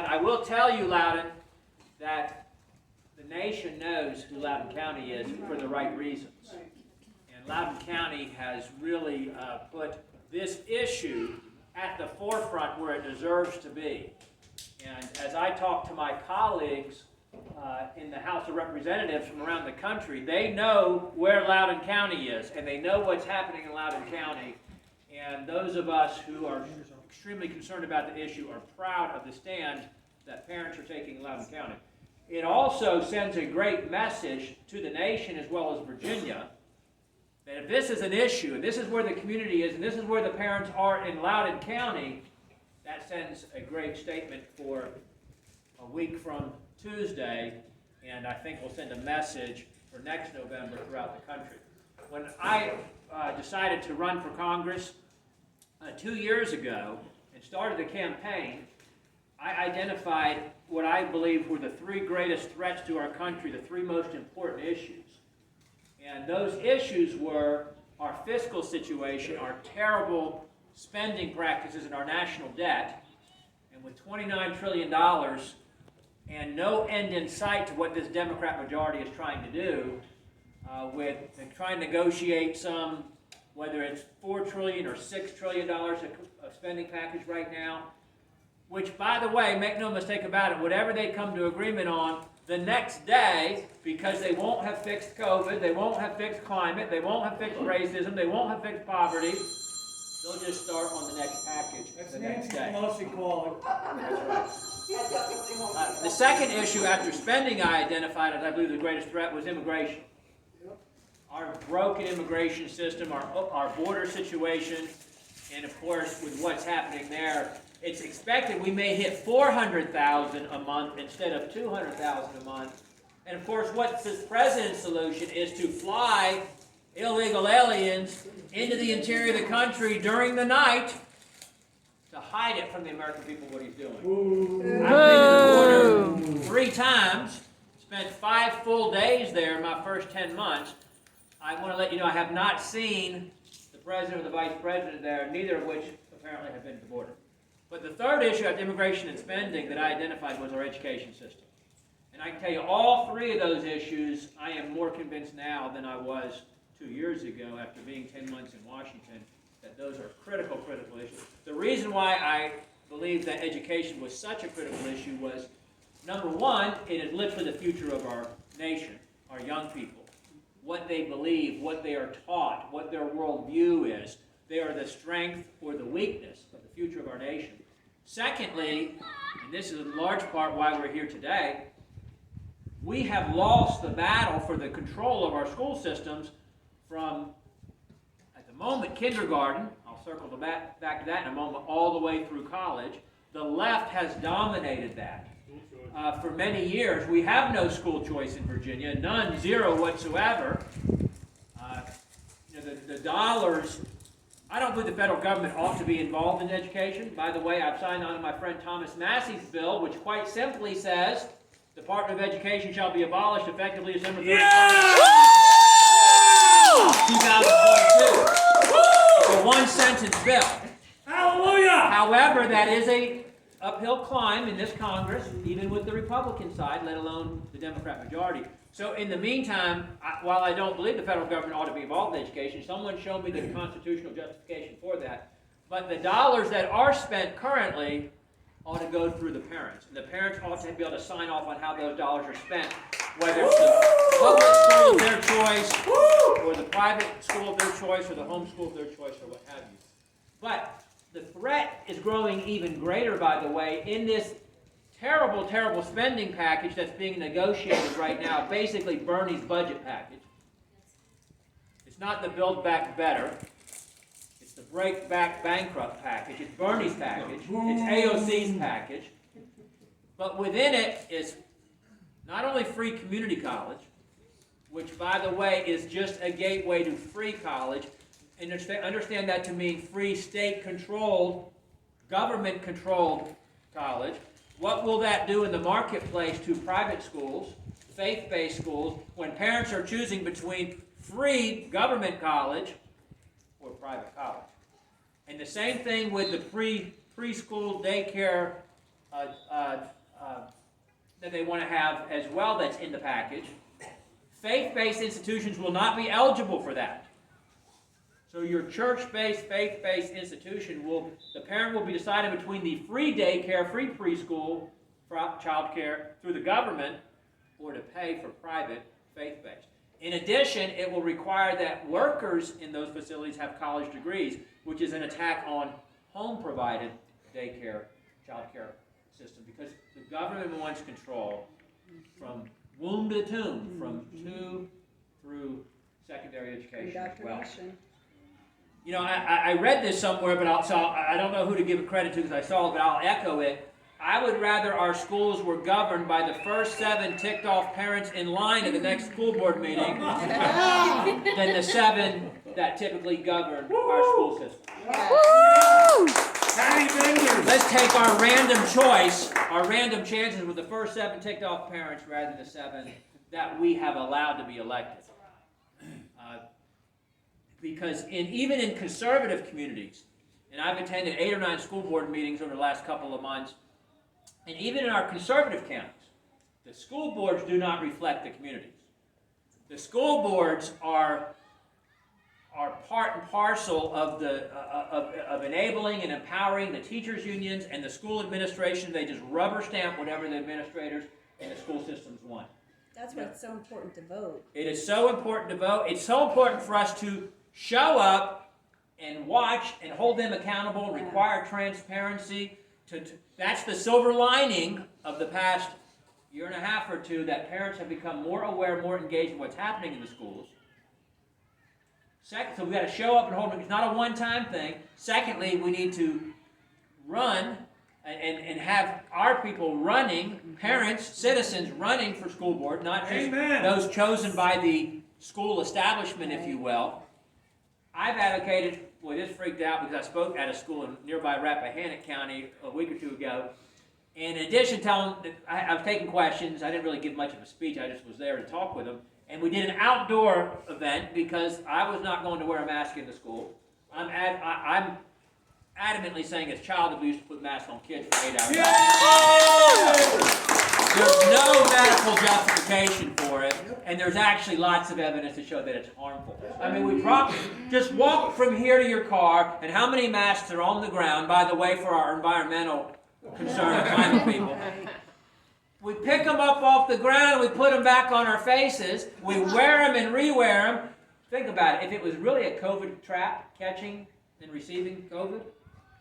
I will tell you, Loudoun, that the nation knows who Loudoun County is for the right reasons. And Loudoun County has really put this issue at the forefront where it deserves to be. And as I talk to my colleagues in the House of Representatives from around the country, they know where Loudoun County is, and they know what's happening in Loudoun County. And those of us who are extremely concerned about the issue are proud of the stand that parents are taking in Loudoun County. It also sends a great message to the nation as well as Virginia that if this is an issue, and this is where the community is, and this is where the parents are in Loudoun County, that sends a great statement for a week from Tuesday, and I think will send a message for next November throughout the country. When I decided to run for Congress 2 years ago and started the campaign, I identified what I believe were the three greatest threats to our country, the three most important issues. And those issues were our fiscal situation, our terrible spending practices, and our national debt. And with $29 trillion and no end in sight to what this Democrat majority is trying to do, with trying to negotiate some, whether it's $4 trillion or $6 trillion of spending package right now, which, by the way, make no mistake about it, whatever they come to agreement on, the next day, because they won't have fixed COVID, they won't have fixed climate, they won't have fixed racism, they won't have fixed poverty, they'll just start on the next package the next day. That's right. The second issue after spending I identified as I believe the greatest threat was immigration. Our broken immigration system, our border situation, and of course with what's happening there, it's expected we may hit 400,000 a month instead of 200,000 a month. And of course what the president's solution is to fly illegal aliens into the interior of the country during the night to hide it from the American people what he's doing. I've been to the border 3 times, spent 5 full days there in my first 10 months. I want to let you know I have not seen the president or the vice president there, neither of which apparently have been to the border. But the third issue of immigration and spending that I identified was our education system. And I can tell you all 3 of those issues, I am more convinced now than I was 2 years ago after being 10 months in Washington, that those are critical issues. The reason why I believe that education was such a critical issue was, number one, it is literally the future of our nation, our young people. What they believe, what they are taught, what their worldview is. They are the strength or the weakness of the future of our nation. Secondly, and this is in large part why we're here today, we have lost the battle for the control of our school systems from, at the moment, kindergarten, I'll circle back to that in a moment, all the way through college. The left has dominated that. For many years, we have no school choice in Virginia, none, zero whatsoever. The dollars, I don't believe the federal government ought to be involved in education. By the way, I've signed on to my friend Thomas Massey's bill, which quite simply says, the Department of Education shall be abolished effectively December 31st, 2022. It's a one-sentence bill. Hallelujah! However, that is a uphill climb in this Congress, even with the Republican side, let alone the Democrat majority. So in the meantime, while I don't believe the federal government ought to be involved in education, someone show me the constitutional justification for that. But the dollars that are spent currently ought to go through the parents. And the parents ought to be able to sign off on how those dollars are spent, whether it's the public school of their choice, or the private school of their choice, or the home school of their choice, or what have you. But the threat is growing even greater, by the way, in this terrible, terrible spending package that's being negotiated right now, basically Bernie's budget package. It's not the Build Back Better. It's the Break Back Bankrupt package. It's Bernie's package. It's AOC's package. But within it is not only free community college, which, by the way, is just a gateway to free college, and understand that to mean free state-controlled, government-controlled college. What will that do in the marketplace to private schools, faith-based schools, when parents are choosing between free government college or private college? And the same thing with the preschool daycare that they want to have as well that's in the package. Faith-based institutions will not be eligible for that. So your church-based, faith-based institution the parent will be deciding between the free daycare, free preschool, child care through the government, or to pay for private faith-based. In addition, it will require that workers in those facilities have college degrees, which is an attack on home-provided daycare, child care system, because the government wants control from womb to tomb, from 2 through secondary education as well. You know, I read this somewhere, but I don't know who to give it credit to because I saw it, but I'll echo it. I would rather our schools were governed by the first 7 ticked off parents in line at the next school board meeting than the 7 that typically govern our school system. Let's take our random choice, our random chances with the first 7 ticked off parents rather than the 7 that we have allowed to be elected. Because even in conservative communities, and I've attended 8 or 9 school board meetings over the last couple of months, and even in our conservative counties, the school boards do not reflect the communities. The school boards are part and parcel of of enabling and empowering the teachers' unions and the school administration. They just rubber stamp whatever the administrators and the school systems want. That's why it's so important to vote. It is so important to vote. It's so important for us to show up and watch and hold them accountable, require transparency. That's the silver lining of the past year and a half or two, that parents have become more aware, more engaged in what's happening in the schools. So we've got to show up and hold them. It's not a one-time thing. Secondly, we need to run and have our people running, parents, citizens running for school board, not just those chosen by the school establishment, if you will. I've advocated, this freaked out because I spoke at a school in nearby Rappahannock County a week or 2 ago. And in addition, telling them I was taking questions. I didn't really give much of a speech. I just was there to talk with them. And we did an outdoor event because I was not going to wear a mask in the school. I'm adamantly saying it's child abuse to put masks on kids for 8 hours. There's no medical justification for it, and there's actually lots of evidence to show that it's harmful. I mean, we probably just walk from here to your car, and how many masks are on the ground, by the way, for our environmental concern, climate people. We pick them up off the ground, and we put them back on our faces, we wear them and re-wear them. Think about it, if it was really a COVID trap, catching and receiving COVID,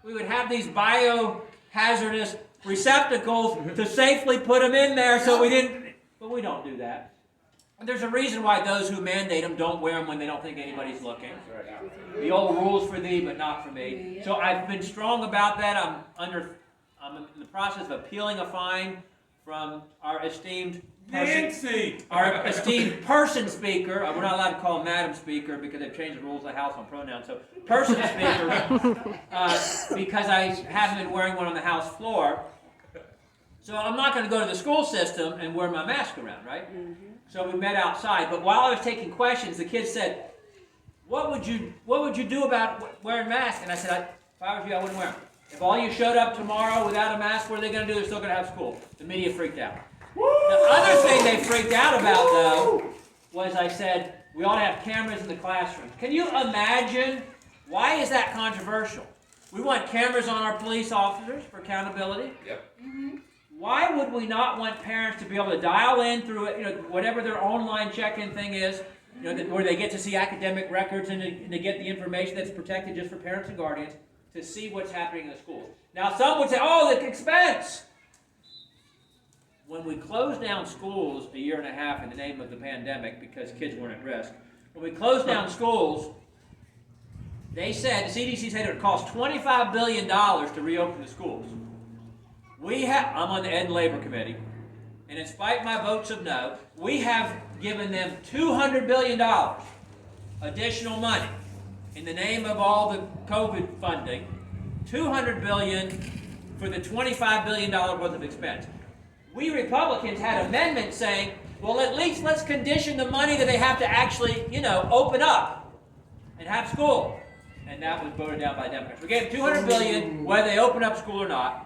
we would have these biohazardous receptacles to safely put them in there so we didn't, but we don't do that. And there's a reason why those who mandate them don't wear them when they don't think anybody's looking. The old rules for thee, but not for me. So I've been strong about that. I'm in the process of appealing a fine from our esteemed person speaker. We're not allowed to call him Madam Speaker because they've changed the rules of the House on pronouns. So person speaker, because I haven't been wearing one on the House floor. So I'm not going to go to the school system and wear my mask around, right? Mm-hmm. So we met outside. But while I was taking questions, the kids said, "What would you do about wearing masks?" And I said, "If I was you, I wouldn't wear them. If all you showed up tomorrow without a mask, what are they going to do? They're still going to have school." The media freaked out. The other thing they freaked out about, though, was I said, we ought to have cameras in the classrooms. Can you imagine? Why is that controversial? We want cameras on our police officers for accountability. Yep. Mm-hmm. Why would we not want parents to be able to dial in through whatever their online check-in thing is, where they get to see academic records and to get the information that's protected just for parents and guardians, to see what's happening in the schools. Now, some would say, "Oh, the expense." When we closed down schools a year and a half in the name of the pandemic because kids weren't at risk, when we closed down schools, they said, the CDC said it would cost $25 billion to reopen the schools. I'm on the Ed and Labor Committee, and in spite of my votes of no, we have given them $200 billion additional money in the name of all the COVID funding, $200 billion for the $25 billion worth of expense. We Republicans had amendments saying, well, at least let's condition the money that they have to actually, open up and have school. And that was voted down by Democrats. We gave them $200 billion whether they open up school or not.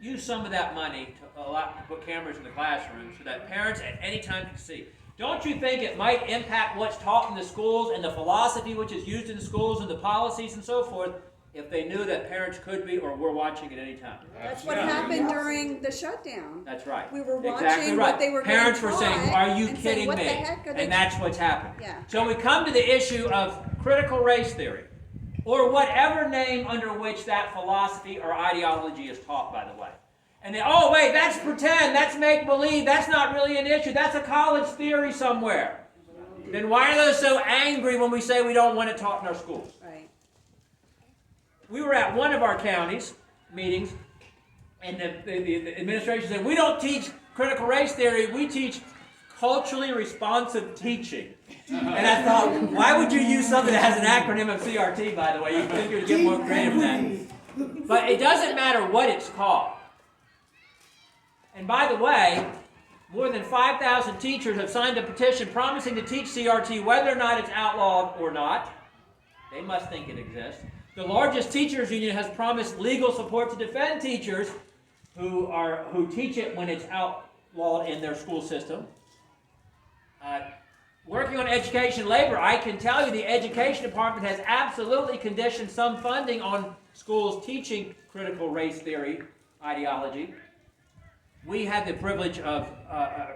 use some of that money to put cameras in the classroom so that parents at any time can see. Don't you think it might impact what's taught in the schools and the philosophy which is used in the schools and the policies and so forth if they knew that parents could be or were watching at any time? That's what happened during the shutdown. That's right. We were watching exactly right. what they were Parents getting were saying, taught are you and kidding saying, what me? the heck are they And that's what's happened. Yeah. So we come to the issue of critical race theory, or whatever name under which that philosophy or ideology is taught, by the way. And they, oh wait, that's pretend, that's make-believe, that's not really an issue, that's a college theory somewhere. Then why are they so angry when we say we don't want it taught in our schools? Right. We were at one of our counties meetings, and the administration said, we don't teach critical race theory, we teach culturally responsive teaching. And I thought, why would you use something that has an acronym of CRT, by the way? You'd think you'd get more creative than that. But it doesn't matter what it's called. And by the way, more than 5,000 teachers have signed a petition promising to teach CRT whether or not it's outlawed or not. They must think it exists. The largest teachers union has promised legal support to defend teachers who teach it when it's outlawed in their school system. Working on education labor, I can tell you the education department has absolutely conditioned some funding on schools teaching critical race theory ideology. We had the privilege of,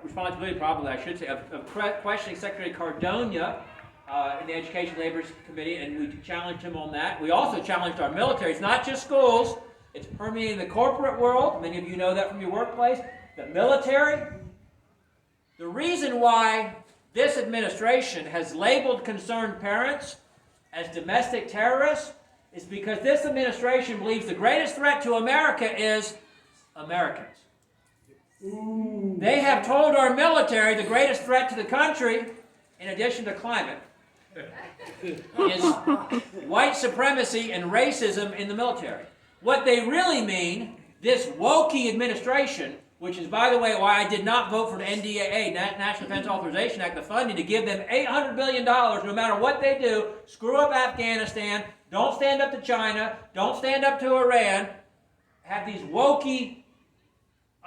responsibility probably I should say, of questioning Secretary Cardona in the Education Labor Committee, and we challenged him on that. We also challenged our military. It's not just schools. It's permeating the corporate world. Many of you know that from your workplace. The military. The reason why this administration has labeled concerned parents as domestic terrorists is because this administration believes the greatest threat to America is Americans. Ooh. They have told our military the greatest threat to the country, in addition to climate, is white supremacy and racism in the military. What they really mean, this wokey administration, which is, by the way, why I did not vote for the NDAA, National Defense Authorization Act, the funding to give them $800 billion no matter what they do, screw up Afghanistan, don't stand up to China, don't stand up to Iran, have these wokey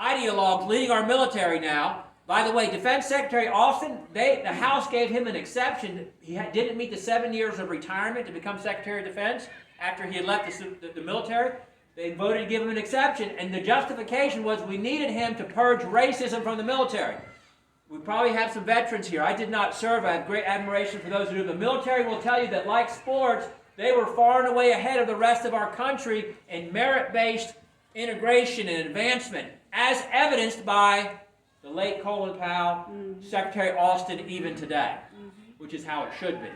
ideologues leading our military now. By the way, Defense Secretary Austin, the House gave him an exception. He didn't meet the 7 years of retirement to become Secretary of Defense after he had left the military. They voted to give him an exception, and the justification was we needed him to purge racism from the military. We probably have some veterans here. I did not serve. I have great admiration for those who do. The military will tell you that, like sports, they were far and away ahead of the rest of our country in merit-based integration and advancement, as evidenced by the late Colin Powell, Secretary Austin, even today, which is how it should be.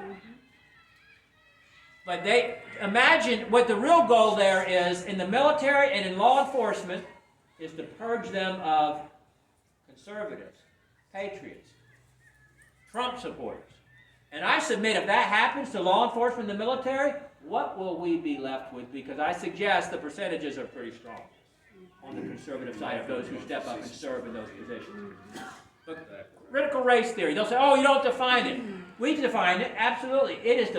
But they imagine what the real goal there is in the military and in law enforcement is to purge them of conservatives, patriots, Trump supporters. And I submit if that happens to law enforcement and the military, what will we be left with? Because I suggest the percentages are pretty strong on the conservative side of those who step up and serve in those positions. But critical race theory, they'll say, oh, you don't define it. We define it, absolutely. It is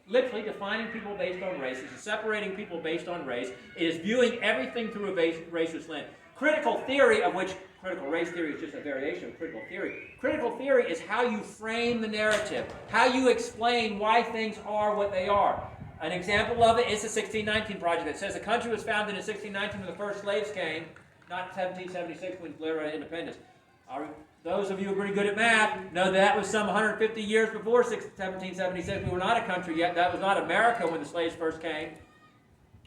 literally defining people based on race. It is separating people based on race. It is viewing everything through a racist lens. Critical theory, of which critical race theory is just a variation of critical theory. Critical theory is how you frame the narrative, how you explain why things are what they are. An example of it is the 1619 Project that says the country was founded in 1619 when the first slaves came, not 1776 when declared our independence. Those of you who are pretty good at math know that was some 150 years before 1776. We were not a country yet. That was not America when the slaves first came.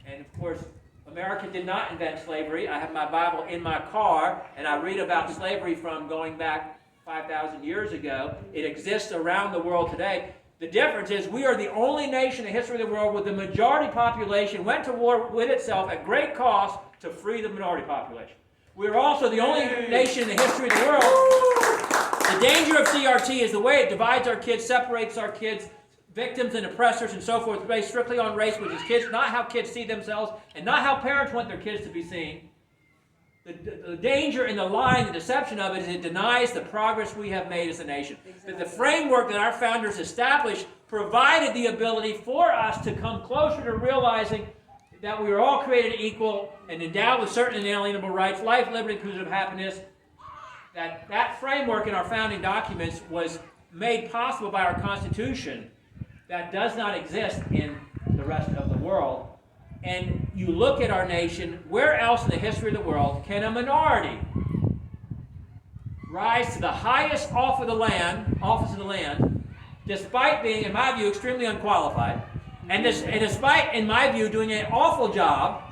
And of course, America did not invent slavery. I have my Bible in my car, and I read about slavery from going back 5,000 years ago. It exists around the world today. The difference is we are the only nation in the history of the world where the majority population went to war with itself at great cost to free the minority population. We are also the only nation in the history of the world. The danger of CRT is the way it divides our kids, separates our kids, victims and oppressors and so forth, based strictly on race, which is kids, not how kids see themselves and not how parents want their kids to be seen. The danger and the lie and the deception of it is it denies the progress we have made as a nation. Exactly. That the framework that our founders established provided the ability for us to come closer to realizing that we are all created equal and endowed with certain inalienable rights, life, liberty, pursuit of happiness, that framework in our founding documents was made possible by our Constitution that does not exist in the rest of the world. And you look at our nation, where else in the history of the world can a minority rise to the highest office of the land, despite being, in my view, extremely unqualified, and despite, in my view, doing an awful job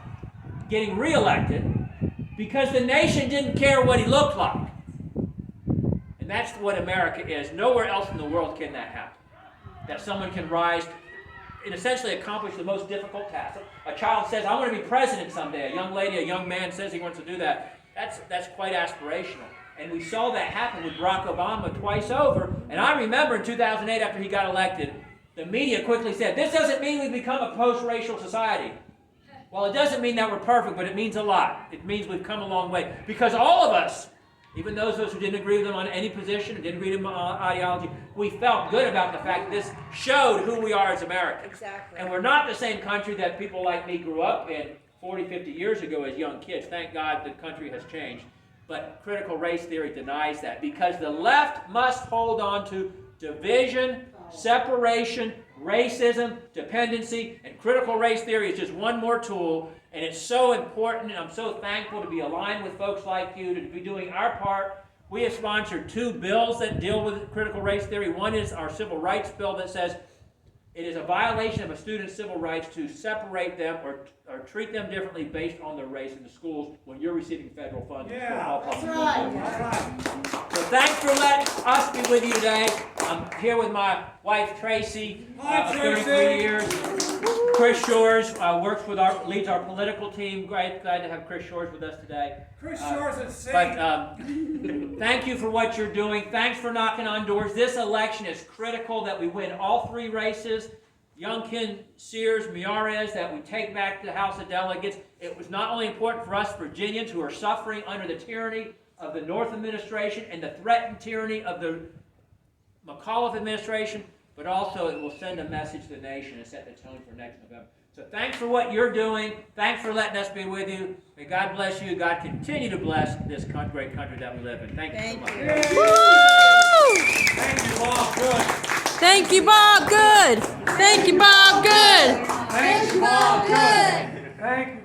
getting reelected, because the nation didn't care what he looked like. And that's what America is. Nowhere else in the world can that happen. That someone can rise and essentially accomplish the most difficult task. A child says, I want to be president someday. A young lady, a young man says he wants to do that. That's quite aspirational. And we saw that happen with Barack Obama twice over. And I remember in 2008, after he got elected, the media quickly said, this doesn't mean we've become a post-racial society. Well, it doesn't mean that we're perfect, but it means a lot. It means we've come a long way. Because all of us, even those of us who didn't agree with them on any position, didn't agree with them on ideology, we felt good about the fact that this showed who we are as Americans. Exactly. And we're not the same country that people like me grew up in 40, 50 years ago as young kids. Thank God the country has changed. But critical race theory denies that, because the left must hold on to division, separation, racism, dependency, and critical race theory is just one more tool. And it's so important, and I'm so thankful to be aligned with folks like you, to be doing our part. We have sponsored 2 bills that deal with critical race theory. One is our civil rights bill that says it is a violation of a student's civil rights to separate them or treat them differently based on their race in the schools when you're receiving federal funds. Yeah, that's right. So thanks for letting us be with you today. I'm here with my wife Tracy, Hi, 33 Tracy. years. Chris Shores leads our political team. Glad to have Chris Shores with us today. Chris Shores is safe. But thank you for what you're doing. Thanks for knocking on doors. This election is critical that we win all 3 races. Youngkin, Sears, Miyares, that we take back to the House of Delegates. It was not only important for us Virginians who are suffering under the tyranny of the North administration and the threatened tyranny of the McAuliffe administration, but also it will send a message to the nation and set the tone for next November. So thanks for what you're doing. Thanks for letting us be with you. May God bless you. God continue to bless this great country that we live in. Thank you so much. Thank you, Bob Good. Thank you, Bob Good. Thank you, Bob Good. Thank you, Bob Good. Thank you.